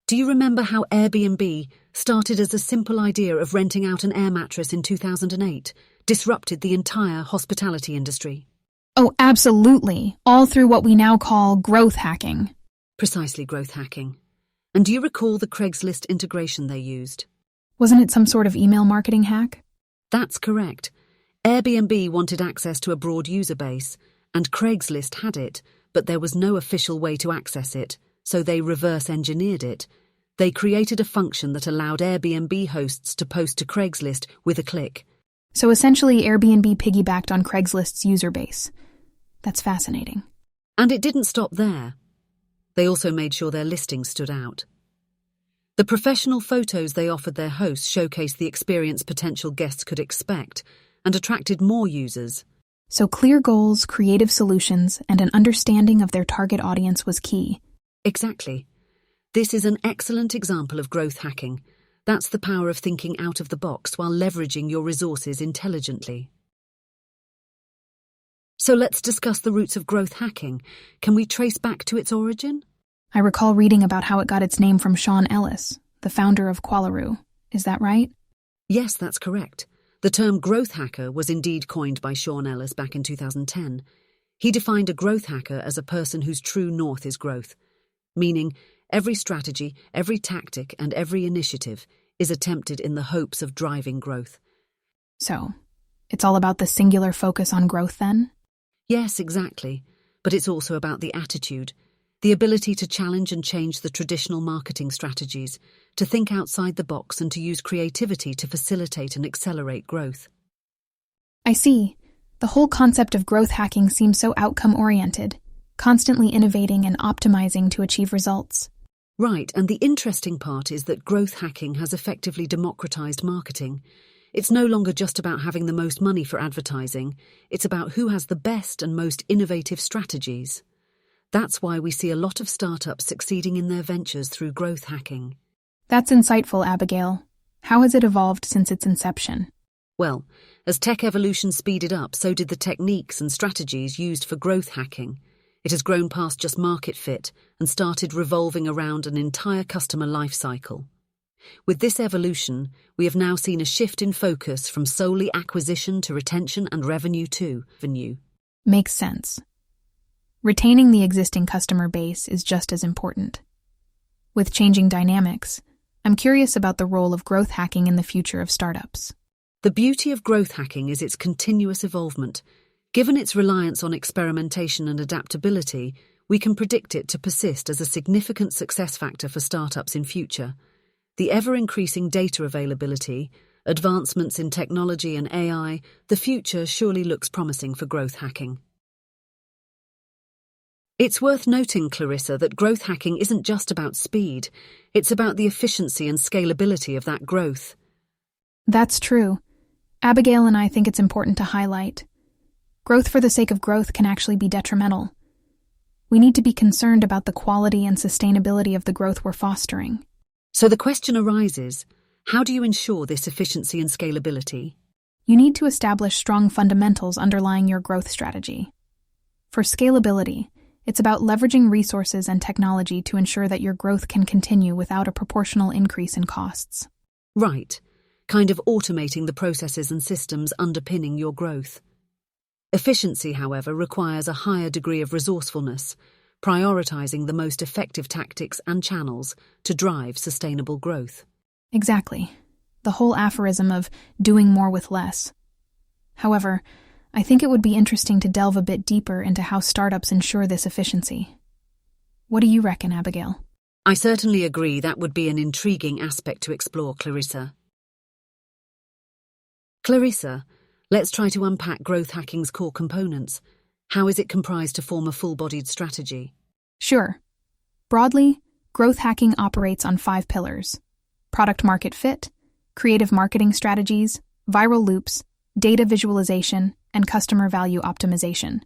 Do you remember how Airbnb started as a simple idea of renting out an air mattress in 2008, disrupted the entire hospitality industry? Oh, absolutely. All through what we now call growth hacking. Precisely, growth hacking. And do you recall the Craigslist integration they used? Wasn't it some sort of email marketing hack? That's correct. Airbnb wanted access to a broad user base, and Craigslist had it, but there was no official way to access it, so they reverse-engineered it. They created a function that allowed Airbnb hosts to post to Craigslist with a click. So essentially, Airbnb piggybacked on Craigslist's user base. That's fascinating. And it didn't stop there. They also made sure their listings stood out. The professional photos they offered their hosts showcased the experience potential guests could expect and attracted more users. So clear goals, creative solutions, and an understanding of their target audience was key. Exactly. This is an excellent example of growth hacking. That's the power of thinking out of the box while leveraging your resources intelligently. So let's discuss the roots of growth hacking. Can we trace back to its origin? I recall reading about how it got its name from Sean Ellis, the founder of Qualaroo. Is that right? Yes, that's correct. The term growth hacker was indeed coined by Sean Ellis back in 2010. He defined a growth hacker as a person whose true north is growth, meaning every strategy, every tactic, and every initiative is attempted in the hopes of driving growth. So, it's all about the singular focus on growth then? Yes, exactly. But it's also about the attitude, the ability to challenge and change the traditional marketing strategies, to think outside the box and to use creativity to facilitate and accelerate growth. I see. The whole concept of growth hacking seems so outcome-oriented, constantly innovating and optimizing to achieve results. Right, and the interesting part is that growth hacking has effectively democratized marketing. It's no longer just about having the most money for advertising, it's about who has the best and most innovative strategies. That's why we see a lot of startups succeeding in their ventures through growth hacking. That's insightful, Abigail. How has it evolved since its inception? Well, as tech evolution speeded up, so did the techniques and strategies used for growth hacking. It has grown past just market fit and started revolving around an entire customer life cycle. With this evolution, we have now seen a shift in focus from solely acquisition to retention and revenue to revenue. Makes sense. Retaining the existing customer base is just as important. With changing dynamics, I'm curious about the role of growth hacking in the future of startups. The beauty of growth hacking is its continuous evolvement. Given its reliance on experimentation and adaptability, we can predict it to persist as a significant success factor for startups in future. The ever-increasing data availability, advancements in technology and AI, the future surely looks promising for growth hacking. It's worth noting, Clarissa, that growth hacking isn't just about speed. It's about the efficiency and scalability of that growth. That's true. Abigail and I think it's important to highlight. Growth for the sake of growth can actually be detrimental. We need to be concerned about the quality and sustainability of the growth we're fostering. So the question arises, how do you ensure this efficiency and scalability? You need to establish strong fundamentals underlying your growth strategy. For scalability, it's about leveraging resources and technology to ensure that your growth can continue without a proportional increase in costs. Right, kind of automating the processes and systems underpinning your growth. Efficiency, however, requires a higher degree of resourcefulness, prioritizing the most effective tactics and channels to drive sustainable growth. Exactly. The whole aphorism of doing more with less. However, I think it would be interesting to delve a bit deeper into how startups ensure this efficiency. What do you reckon, Abigail? I certainly agree that would be an intriguing aspect to explore, Clarissa. Clarissa, let's try to unpack growth hacking's core components. How is it comprised to form a full-bodied strategy? Sure. Broadly, growth hacking operates on 5 pillars: product market fit, creative marketing strategies, viral loops, data visualization, and customer value optimization.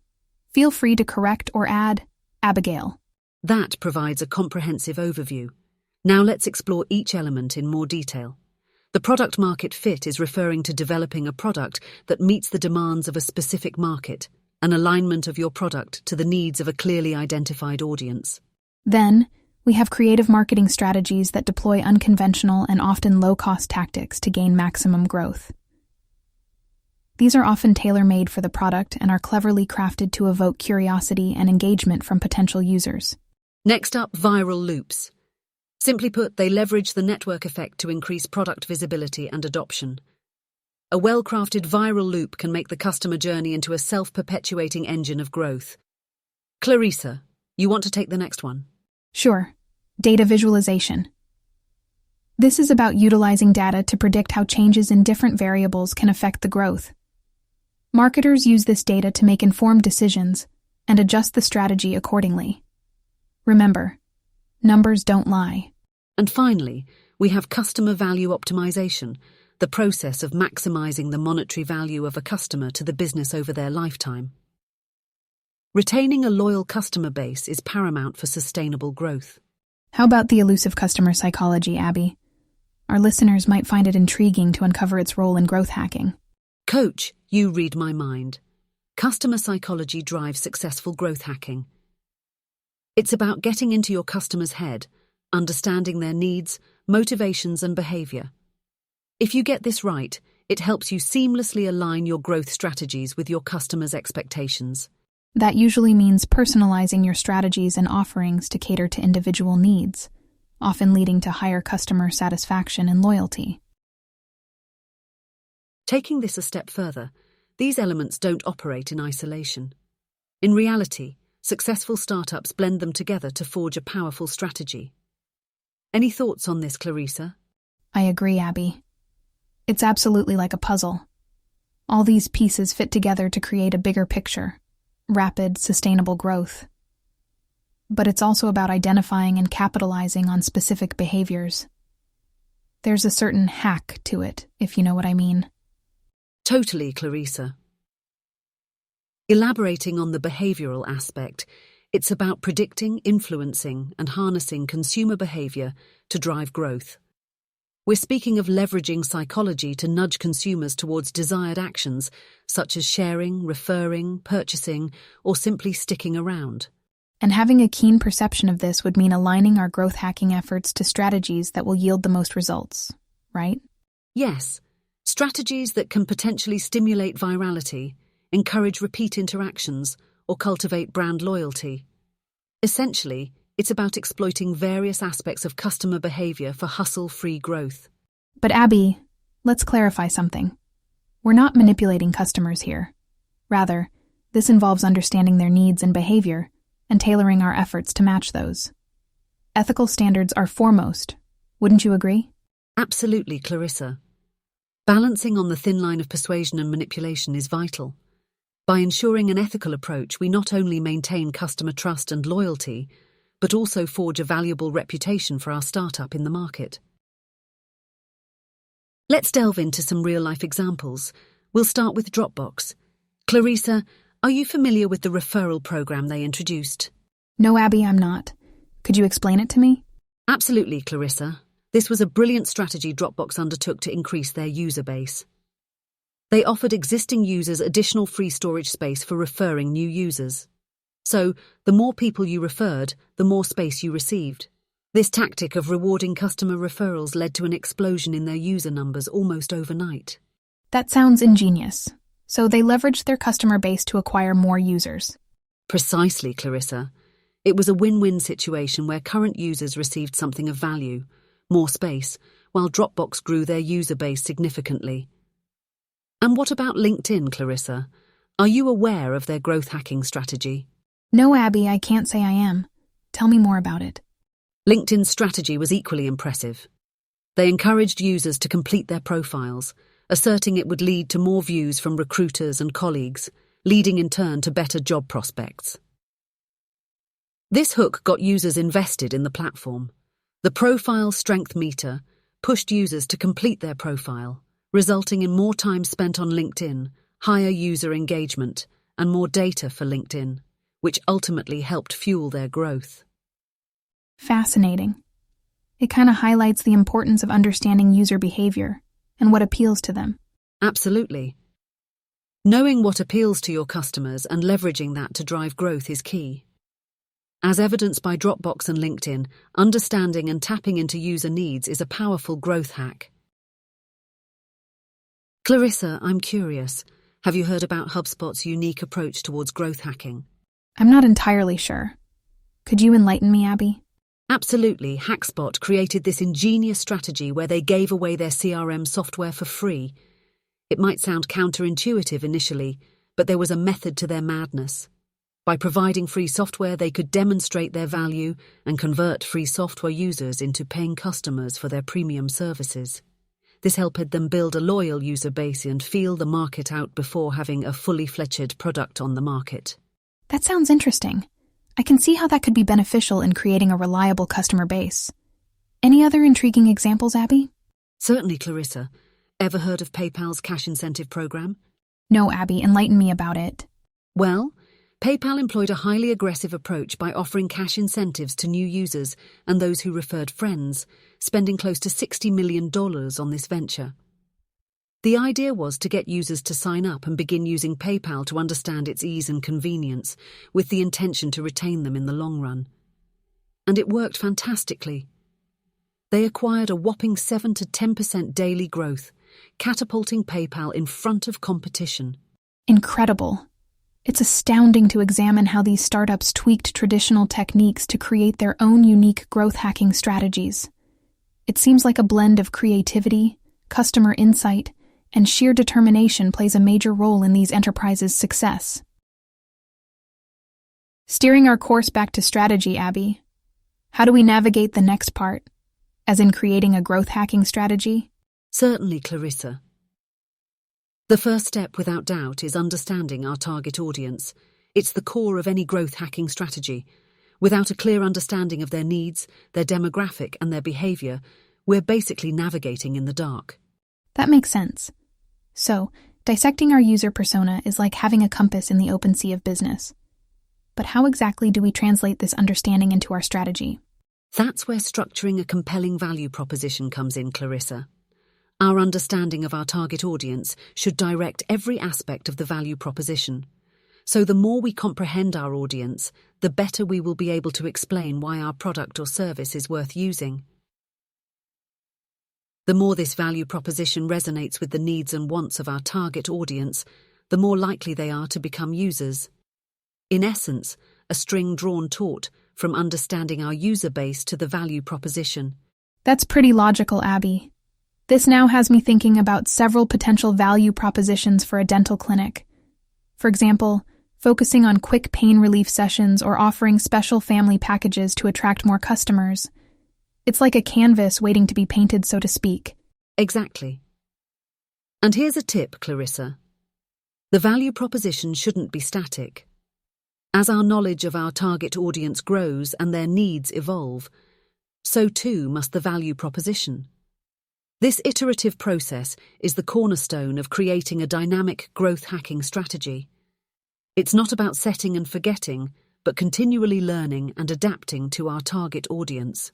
Feel free to correct or add, Abigail. That provides a comprehensive overview. Now let's explore each element in more detail. The product market fit is referring to developing a product that meets the demands of a specific market, an alignment of your product to the needs of a clearly identified audience. Then, We have creative marketing strategies that deploy unconventional and often low-cost tactics to gain maximum growth. These are often tailor-made for the product and are cleverly crafted to evoke curiosity and engagement from potential users. Next up, viral loops. Simply put, they leverage the network effect to increase product visibility and adoption. A well-crafted viral loop can make the customer journey into a self-perpetuating engine of growth. Clarisa, you want to take the next one? Sure. Data visualization. This is about utilizing data to predict how changes in different variables can affect the growth. Marketers use this data to make informed decisions and adjust the strategy accordingly. Remember, numbers don't lie. And finally, we have customer value optimization, the process of maximizing the monetary value of a customer to the business over their lifetime. Retaining a loyal customer base is paramount for sustainable growth. How about the elusive customer psychology, Abby? Our listeners might find it intriguing to uncover its role in growth hacking. Coach, you read my mind. Customer psychology drives successful growth hacking. It's about getting into your customer's head, understanding their needs, motivations, and behavior. If you get this right, it helps you seamlessly align your growth strategies with your customers' expectations. That usually means personalizing your strategies and offerings to cater to individual needs, often leading to higher customer satisfaction and loyalty. Taking this a step further, these elements don't operate in isolation. In reality, successful startups blend them together to forge a powerful strategy. Any thoughts on this, Clarisa? I agree, Abby. It's absolutely like a puzzle. All these pieces fit together to create a bigger picture, rapid, sustainable growth. But it's also about identifying and capitalizing on specific behaviors. There's a certain hack to it, if you know what I mean. Totally, Clarisa. Elaborating on the behavioral aspect, it's about predicting, influencing, and harnessing consumer behavior to drive growth. We're speaking of leveraging psychology to nudge consumers towards desired actions, such as sharing, referring, purchasing, or simply sticking around. And having a keen perception of this would mean aligning our growth hacking efforts to strategies that will yield the most results, right? Yes, strategies that can potentially stimulate virality, encourage repeat interactions, or cultivate brand loyalty. Essentially, it's about exploiting various aspects of customer behavior for hustle-free growth. But Abby, let's clarify something. We're not manipulating customers here. Rather, this involves understanding their needs and behavior and tailoring our efforts to match those. Ethical standards are foremost. Wouldn't you agree? Absolutely, Clarisa. Balancing on the thin line of persuasion and manipulation is vital. By ensuring an ethical approach, we not only maintain customer trust and loyalty, but also forge a valuable reputation for our startup in the market. Let's delve into some real-life examples. We'll start with Dropbox. Clarisa, are you familiar with the referral program they introduced? No, Abby, I'm not. Could you explain it to me? Absolutely, Clarisa. This was a brilliant strategy Dropbox undertook to increase their user base. They offered existing users additional free storage space for referring new users. So, the more people you referred, the more space you received. This tactic of rewarding customer referrals led to an explosion in their user numbers almost overnight. That sounds ingenious. So they leveraged their customer base to acquire more users. Precisely, Clarisa. It was a win-win situation where current users received something of value, more space, while Dropbox grew their user base significantly. And what about LinkedIn, Clarisa? Are you aware of their growth hacking strategy? No, Abby, I can't say I am. Tell me more about it. LinkedIn's strategy was equally impressive. They encouraged users to complete their profiles, asserting it would lead to more views from recruiters and colleagues, leading in turn to better job prospects. This hook got users invested in the platform. The profile strength meter pushed users to complete their profile, resulting in more time spent on LinkedIn, higher user engagement, and more data for LinkedIn, which ultimately helped fuel their growth. Fascinating. It kind of highlights the importance of understanding user behavior and what appeals to them. Absolutely. Knowing what appeals to your customers and leveraging that to drive growth is key. As evidenced by Dropbox and LinkedIn, understanding and tapping into user needs is a powerful growth hack. Clarissa, I'm curious. Have you heard about HubSpot's unique approach towards growth hacking? I'm not entirely sure. Could you enlighten me, Abby? Absolutely. HackSpot created this ingenious strategy where they gave away their CRM software for free. It might sound counterintuitive initially, but there was a method to their madness. By providing free software, they could demonstrate their value and convert free software users into paying customers for their premium services. This helped them build a loyal user base and feel the market out before having a fully fledged product on the market. That sounds interesting. I can see how that could be beneficial in creating a reliable customer base. Any other intriguing examples, Abby? Certainly, Clarissa. Ever heard of PayPal's cash incentive program? No, Abby, enlighten me about it. Well, PayPal employed a highly aggressive approach by offering cash incentives to new users and those who referred friends, spending close to $60 million on this venture. The idea was to get users to sign up and begin using PayPal to understand its ease and convenience, with the intention to retain them in the long run. And it worked fantastically. They acquired a whopping 7 to 10% daily growth, catapulting PayPal in front of competition. Incredible. It's astounding to examine how these startups tweaked traditional techniques to create their own unique growth hacking strategies. It seems like a blend of creativity, customer insight, and sheer determination plays a major role in these enterprises' success. Steering our course back to strategy, Abby. How do we navigate the next part, as in creating a growth hacking strategy? Certainly, Clarissa. The first step, without doubt, is understanding our target audience. It's the core of any growth hacking strategy. Without a clear understanding of their needs, their demographic, and their behavior, we're basically navigating in the dark. That makes sense. So, dissecting our user persona is like having a compass in the open sea of business. But how exactly do we translate this understanding into our strategy? That's where structuring a compelling value proposition comes in, Clarissa. Our understanding of our target audience should direct every aspect of the value proposition. So the more we comprehend our audience, the better we will be able to explain why our product or service is worth using. The more this value proposition resonates with the needs and wants of our target audience, the more likely they are to become users. In essence, a string drawn taut from understanding our user base to the value proposition. That's pretty logical, Abby. This now has me thinking about several potential value propositions for a dental clinic. For example, focusing on quick pain relief sessions or offering special family packages to attract more customers. It's like a canvas waiting to be painted, so to speak. Exactly. And here's a tip, Clarissa. The value proposition shouldn't be static. As our knowledge of our target audience grows and their needs evolve, so too must the value proposition. This iterative process is the cornerstone of creating a dynamic growth hacking strategy. It's not about setting and forgetting, but continually learning and adapting to our target audience.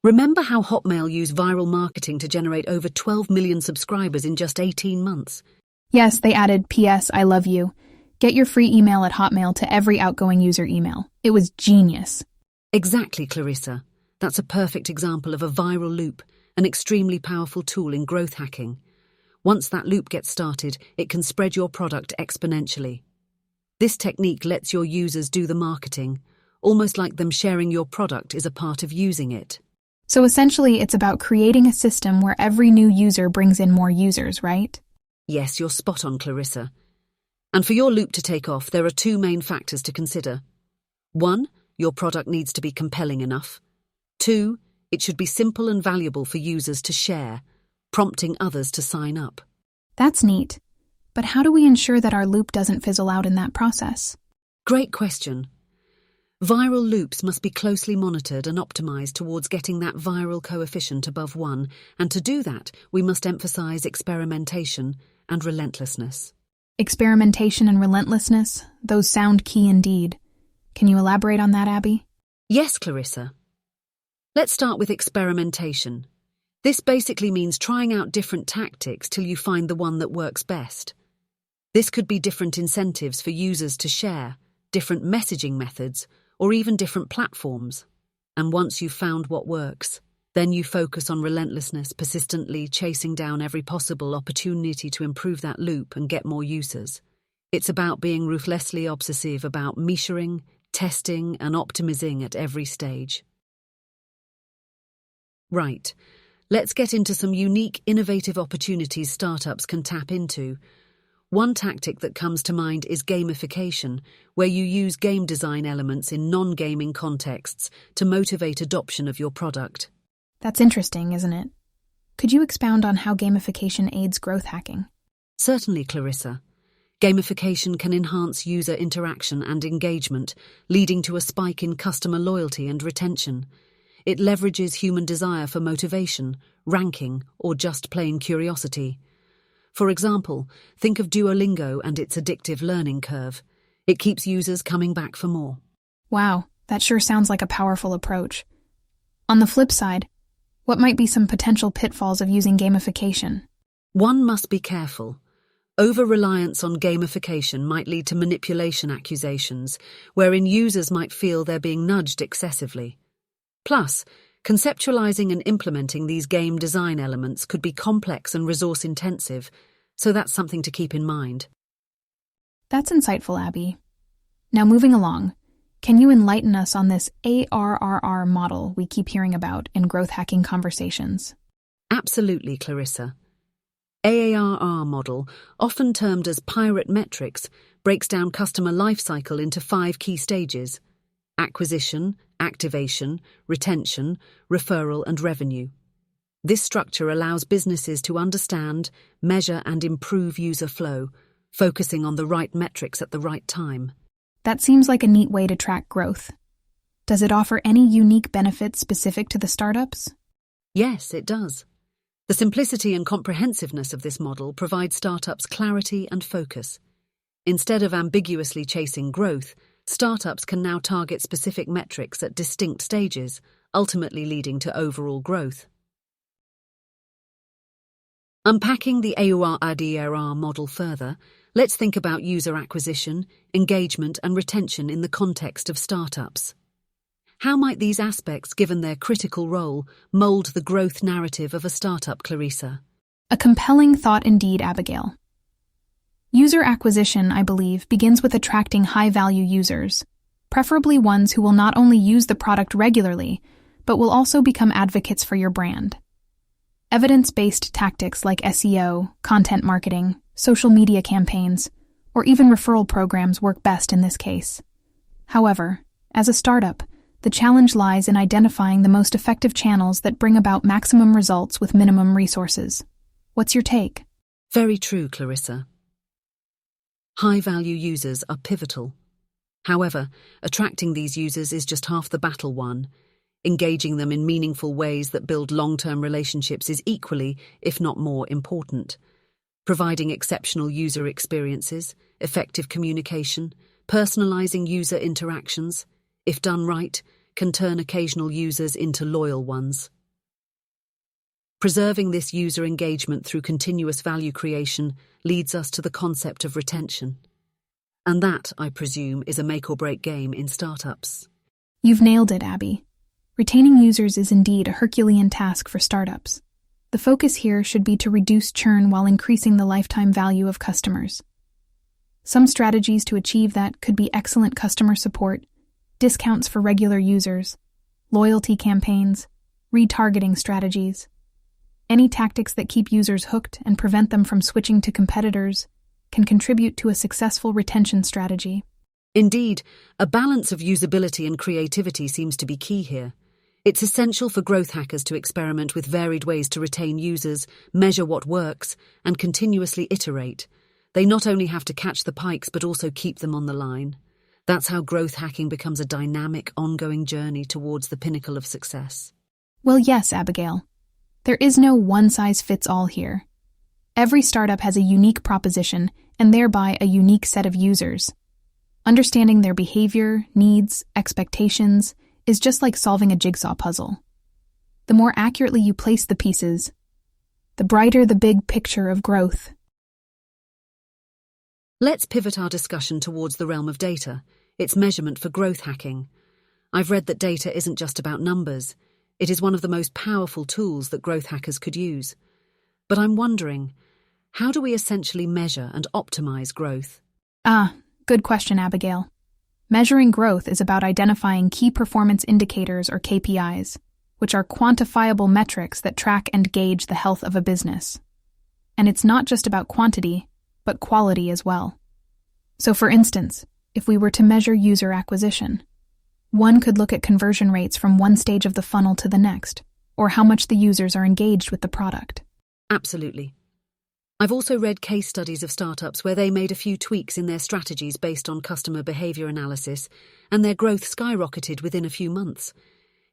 Remember how Hotmail used viral marketing to generate over 12 million subscribers in just 18 months? Yes, they added P.S. I love you. Get your free email at Hotmail to every outgoing user email. It was genius. Exactly, Clarissa. That's a perfect example of a viral loop, an extremely powerful tool in growth hacking. Once that loop gets started, it can spread your product exponentially. This technique lets your users do the marketing, almost like them sharing your product is a part of using it. So essentially, it's about creating a system where every new user brings in more users, right? Yes, you're spot on, Clarissa. And for your loop to take off, there are two main factors to consider. 1, your product needs to be compelling enough. 2, it should be simple and valuable for users to share, prompting others to sign up. That's neat. But how do we ensure that our loop doesn't fizzle out in that process? Great question. Viral loops must be closely monitored and optimized towards getting that viral coefficient above 1, and to do that, we must emphasize experimentation and relentlessness. Experimentation and relentlessness, those sound key indeed. Can you elaborate on that, Abby? Yes, Clarissa. Let's start with experimentation. This basically means trying out different tactics till you find the one that works best. This could be different incentives for users to share, different messaging methods, or even different platforms. And once you've found what works, then you focus on relentlessness, persistently chasing down every possible opportunity to improve that loop and get more users. It's about being ruthlessly obsessive about measuring, testing, and optimizing at every stage. Right, let's get into some unique, innovative opportunities startups can tap into. One tactic that comes to mind is gamification, where you use game design elements in non-gaming contexts to motivate adoption of your product. That's interesting, isn't it? Could you expound on how gamification aids growth hacking? Certainly, Clarissa. Gamification can enhance user interaction and engagement, leading to a spike in customer loyalty and retention. It leverages human desire for motivation, ranking, or just plain curiosity. For example, think of Duolingo and its addictive learning curve. It keeps users coming back for more. Wow, that sure sounds like a powerful approach. On the flip side, what might be some potential pitfalls of using gamification? One must be careful. Over-reliance on gamification might lead to manipulation accusations, wherein users might feel they're being nudged excessively. Plus, conceptualizing and implementing these game design elements could be complex and resource-intensive, so that's something to keep in mind. That's insightful, Abby. Now moving along, can you enlighten us on this ARRR model we keep hearing about in growth hacking conversations? Absolutely, Clarissa. AARR model, often termed as pirate metrics, breaks down customer lifecycle into 5 key stages: acquisition, activation, retention, referral, and revenue. This structure allows businesses to understand, measure, and improve user flow, focusing on the right metrics at the right time. That seems like a neat way to track growth. Does it offer any unique benefits specific to the startups? Yes, it does. The simplicity and comprehensiveness of this model provides startups clarity and focus. Instead of ambiguously chasing growth, startups can now target specific metrics at distinct stages, ultimately leading to overall growth. Unpacking the ARRR model further, let's think about user acquisition, engagement, and retention in the context of startups. How might these aspects, given their critical role, mold the growth narrative of a startup, Clarissa? A compelling thought indeed, Abigail. User acquisition, I believe, begins with attracting high-value users, preferably ones who will not only use the product regularly, but will also become advocates for your brand. Evidence-based tactics like SEO, content marketing, social media campaigns, or even referral programs work best in this case. However, as a startup, the challenge lies in identifying the most effective channels that bring about maximum results with minimum resources. What's your take? Very true, Clarissa. High-value users are pivotal. However, attracting these users is just half the battle won. Engaging them in meaningful ways that build long-term relationships is equally, if not more, important. Providing exceptional user experiences, effective communication, personalizing user interactions, if done right, can turn occasional users into loyal ones. Preserving this user engagement through continuous value creation leads us to the concept of retention. And that, I presume, is a make-or-break game in startups. You've nailed it, Abby. Retaining users is indeed a Herculean task for startups. The focus here should be to reduce churn while increasing the lifetime value of customers. Some strategies to achieve that could be excellent customer support, discounts for regular users, loyalty campaigns, retargeting strategies. Any tactics that keep users hooked and prevent them from switching to competitors can contribute to a successful retention strategy. Indeed, a balance of usability and creativity seems to be key here. It's essential for growth hackers to experiment with varied ways to retain users, measure what works, and continuously iterate. They not only have to catch the pikes but also keep them on the line. That's how growth hacking becomes a dynamic, ongoing journey towards the pinnacle of success. Well, yes, Abigail. There is no one-size-fits-all here. Every startup has a unique proposition and thereby a unique set of users. Understanding their behavior, needs, expectations is just like solving a jigsaw puzzle. The more accurately you place the pieces, the brighter the big picture of growth. Let's pivot our discussion towards the realm of data, It's measurement for growth hacking. I've read that data isn't just about numbers. It is one of the most powerful tools that growth hackers could use. But I'm wondering, how do we essentially measure and optimize growth? Good question, Abigail. Measuring growth is about identifying key performance indicators or KPIs, which are quantifiable metrics that track and gauge the health of a business. And it's not just about quantity, but quality as well. So for instance, if we were to measure user acquisition, one could look at conversion rates from one stage of the funnel to the next, or how much the users are engaged with the product. Absolutely. I've also read case studies of startups where they made a few tweaks in their strategies based on customer behavior analysis, and their growth skyrocketed within a few months.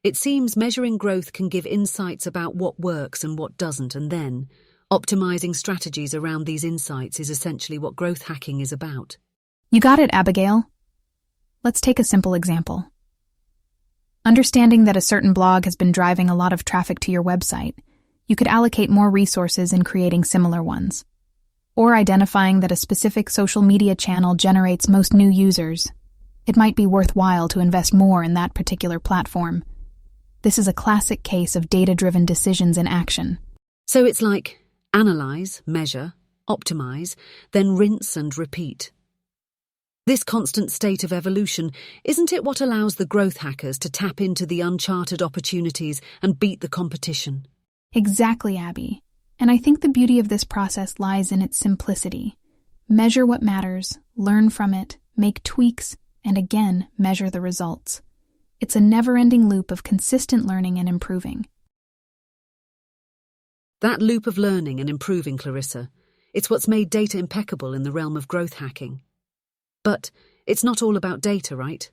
It seems measuring growth can give insights about what works and what doesn't, and then optimizing strategies around these insights is essentially what growth hacking is about. You got it, Abigail. Let's take a simple example. Understanding that a certain blog has been driving a lot of traffic to your website, you could allocate more resources in creating similar ones. Or identifying that a specific social media channel generates most new users, it might be worthwhile to invest more in that particular platform. This is a classic case of data-driven decisions in action. So it's like analyze, measure, optimize, then rinse and repeat. This constant state of evolution, isn't it what allows the growth hackers to tap into the uncharted opportunities and beat the competition? Exactly, Abby. And I think the beauty of this process lies in its simplicity. Measure what matters, learn from it, make tweaks, and again, measure the results. It's a never-ending loop of consistent learning and improving. That loop of learning and improving, Clarissa, it's what's made data impeccable in the realm of growth hacking. But it's not all about data, right?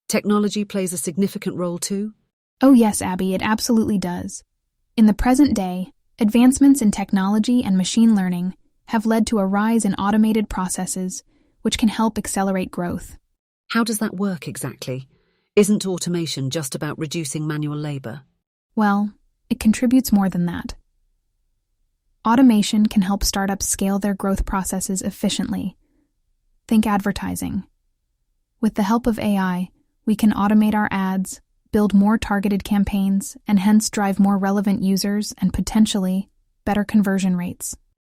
Technology plays a significant role too? Oh yes, Abby, it absolutely does. In the present day, advancements in technology and machine learning have led to a rise in automated processes, which can help accelerate growth. How does that work exactly? Isn't automation just about reducing manual labor? Well, it contributes more than that. Automation can help startups scale their growth processes efficiently. Think advertising. With the help of AI, we can automate our ads, build more targeted campaigns, and hence drive more relevant users and potentially better conversion rates.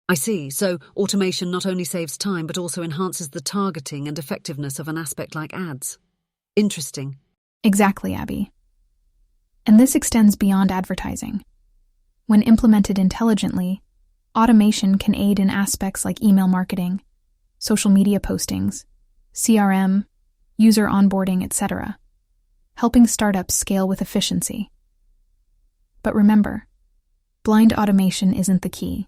I see. So automation not only saves time but also enhances the targeting and effectiveness of an aspect like ads. Interesting. Exactly, Abby. And this extends beyond advertising. When implemented intelligently, automation can aid in aspects like email marketing, social media postings, CRM, user onboarding, etc., helping startups scale with efficiency. But remember, blind automation isn't the key.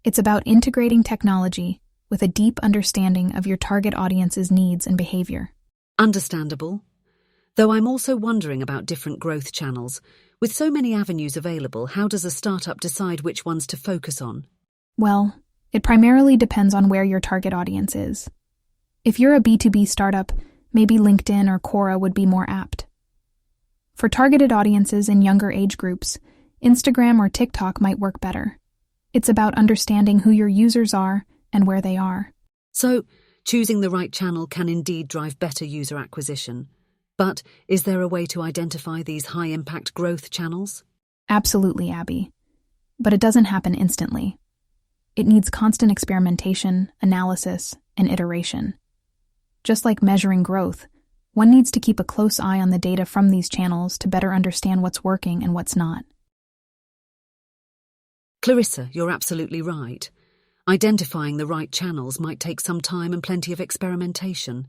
It's about integrating technology with a deep understanding of your target audience's needs and behavior. Understandable. Though I'm also wondering about different growth channels. With so many avenues available, how does a startup decide which ones to focus on? Well, it primarily depends on where your target audience is. If you're a B2B startup, maybe LinkedIn or Quora would be more apt. For targeted audiences in younger age groups, Instagram or TikTok might work better. It's about understanding who your users are and where they are. So, choosing the right channel can indeed drive better user acquisition. But is there a way to identify these high-impact growth channels? Absolutely, Abby. But it doesn't happen instantly. It needs constant experimentation, analysis, and iteration. Just like measuring growth, one needs to keep a close eye on the data from these channels to better understand what's working and what's not. Clarissa, you're absolutely right. Identifying the right channels might take some time and plenty of experimentation.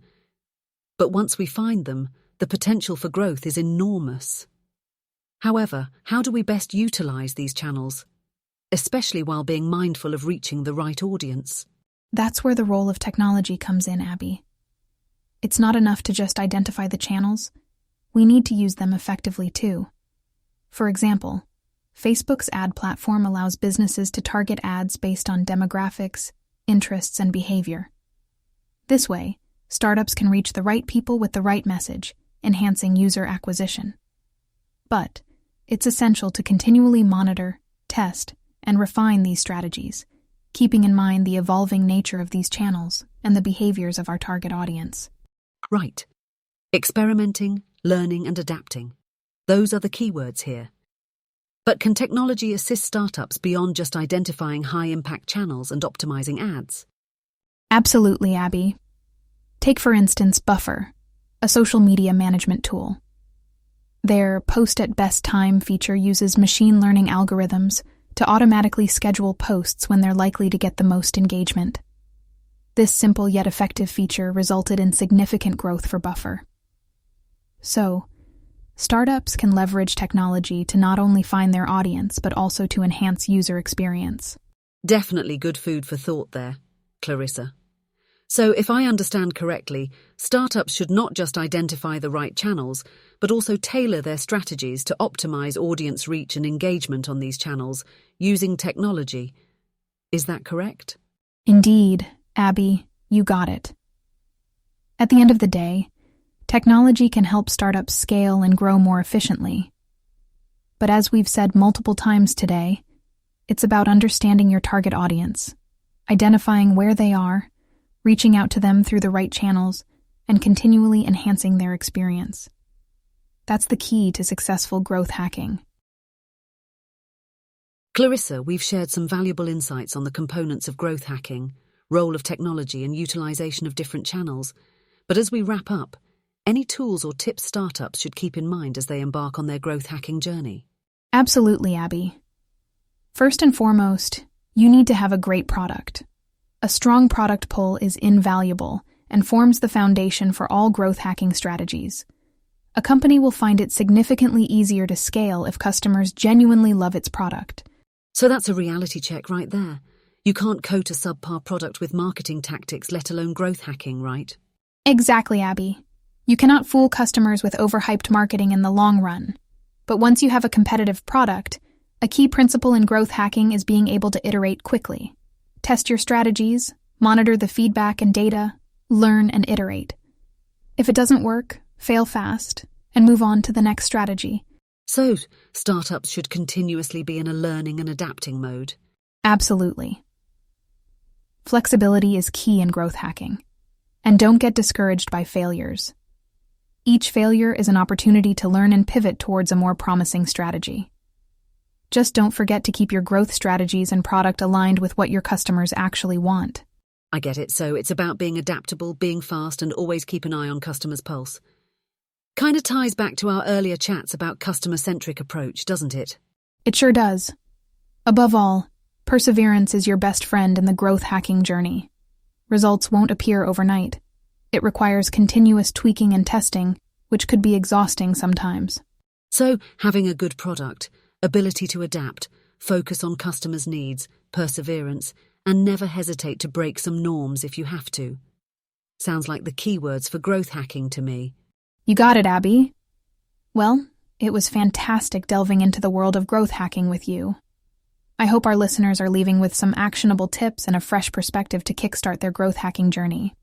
But once we find them, the potential for growth is enormous. However, how do we best utilize these channels, especially while being mindful of reaching the right audience? That's where the role of technology comes in, Abby. It's not enough to just identify the channels. We need to use them effectively too. For example, Facebook's ad platform allows businesses to target ads based on demographics, interests, and behavior. This way, startups can reach the right people with the right message, enhancing user acquisition. But it's essential to continually monitor, test, and refine these strategies, keeping in mind the evolving nature of these channels and the behaviors of our target audience. Right. Experimenting, learning, and adapting. Those are the keywords here. But can technology assist startups beyond just identifying high-impact channels and optimizing ads? Absolutely, Abby. Take, for instance, Buffer, a social media management tool. Their Post at Best Time feature uses machine learning algorithms to automatically schedule posts when they're likely to get the most engagement. This simple yet effective feature resulted in significant growth for Buffer. So, startups can leverage technology to not only find their audience, but also to enhance user experience. Definitely good food for thought there, Clarissa. So, if I understand correctly, startups should not just identify the right channels, but also tailor their strategies to optimize audience reach and engagement on these channels using technology. Is that correct? Indeed, Abby, you got it. At the end of the day, technology can help startups scale and grow more efficiently. But as we've said multiple times today, it's about understanding your target audience, identifying where they are, reaching out to them through the right channels, and continually enhancing their experience. That's the key to successful growth hacking. Clarissa, we've shared some valuable insights on the components of growth hacking, role of technology, and utilization of different channels. But as we wrap up, any tools or tips startups should keep in mind as they embark on their growth hacking journey? Absolutely, Abby. First and foremost, you need to have a great product. A strong product pull is invaluable and forms the foundation for all growth hacking strategies. A company will find it significantly easier to scale if customers genuinely love its product. So that's a reality check right there. You can't coat a subpar product with marketing tactics, let alone growth hacking, right? Exactly, Abby. You cannot fool customers with overhyped marketing in the long run. But once you have a competitive product, a key principle in growth hacking is being able to iterate quickly. Test your strategies, monitor the feedback and data, learn and iterate. If it doesn't work, fail fast, and move on to the next strategy. So, startups should continuously be in a learning and adapting mode. Absolutely. Flexibility is key in growth hacking. And don't get discouraged by failures. Each failure is an opportunity to learn and pivot towards a more promising strategy. Just don't forget to keep your growth strategies and product aligned with what your customers actually want. I get it, so it's about being adaptable, being fast, and always keep an eye on customers' pulse. Kind of ties back to our earlier chats about customer-centric approach, doesn't it? It sure does. Above all, perseverance is your best friend in the growth hacking journey. Results won't appear overnight. It requires continuous tweaking and testing, which could be exhausting sometimes. So, having a good product, ability to adapt, focus on customers' needs, perseverance, and never hesitate to break some norms if you have to. Sounds like the keywords for growth hacking to me. You got it, Abby. Well, it was fantastic delving into the world of growth hacking with you. I hope our listeners are leaving with some actionable tips and a fresh perspective to kickstart their growth hacking journey.